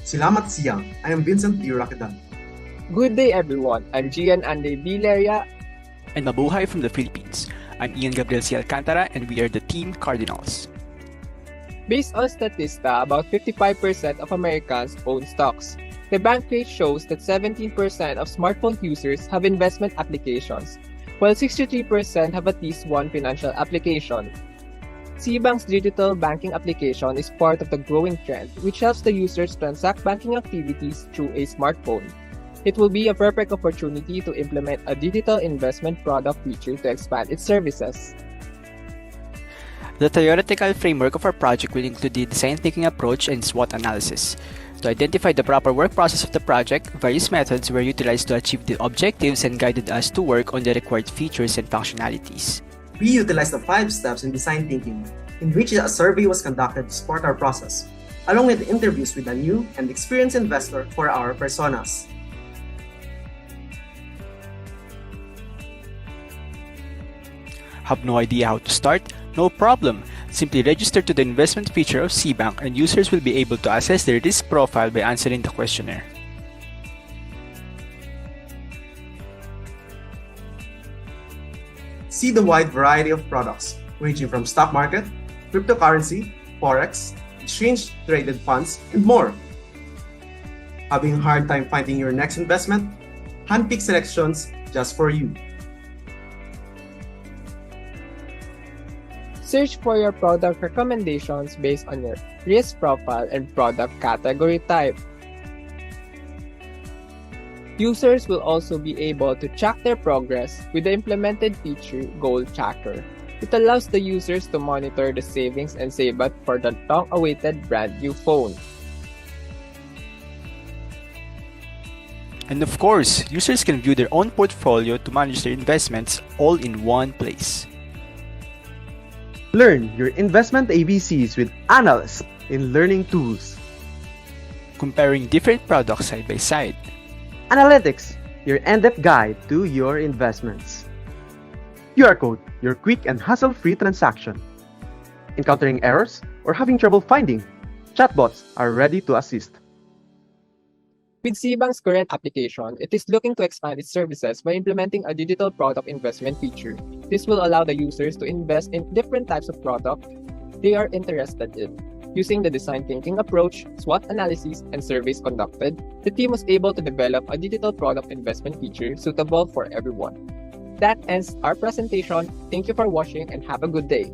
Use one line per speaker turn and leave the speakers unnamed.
Salamat siyang. I am Vincent D. Rakidan.
Good day, everyone. I'm Gian Anday Bileria.
And mabuhay from the Philippines. I'm Ian Gabriel C. Alcantara, and we are the Team Cardinals.
Based on Statista, about 55% of Americans own stocks. The bank rate shows that 17% of smartphone users have investment applications, while 63% have at least one financial application. SeaBank's digital banking application is part of the growing trend, which helps the users transact banking activities through a smartphone. It will be a perfect opportunity to implement a digital investment product feature to expand its services.
The theoretical framework of our project will include the design thinking approach and SWOT analysis. To identify the proper work process of the project, various methods were utilized to achieve the objectives and guided us to work on the required features and functionalities.
We utilized the 5 steps in design thinking, in which a survey was conducted to support our process, along with interviews with a new and experienced investor for our personas.
Have no idea how to start? No problem! Simply register to the investment feature of SeaBank and users will be able to assess their risk profile by answering the questionnaire.
See the wide variety of products, ranging from stock market, cryptocurrency, forex, exchange-traded funds, and more. Having a hard time finding your next investment? Handpick selections just for you.
Search for your product recommendations based on your risk profile and product category type. Users will also be able to track their progress with the implemented feature Goal Tracker. It allows the users to monitor the savings and save up for the long-awaited brand new phone.
And of course, users can view their own portfolio to manage their investments all in one place.
Learn your investment ABCs with analysts in Learning Tools.
Comparing different products side by side.
Analytics, your in-depth guide to your investments. QR code, your quick and hassle-free transaction. Encountering errors or having trouble finding? Chatbots are ready to assist.
With SeaBank's current application, it is looking to expand its services by implementing a digital product investment feature. This will allow the users to invest in different types of product they are interested in. Using the design thinking approach, SWOT analysis, and surveys conducted, the team was able to develop a digital product investment feature suitable for everyone. That ends our presentation. Thank you for watching and have a good day.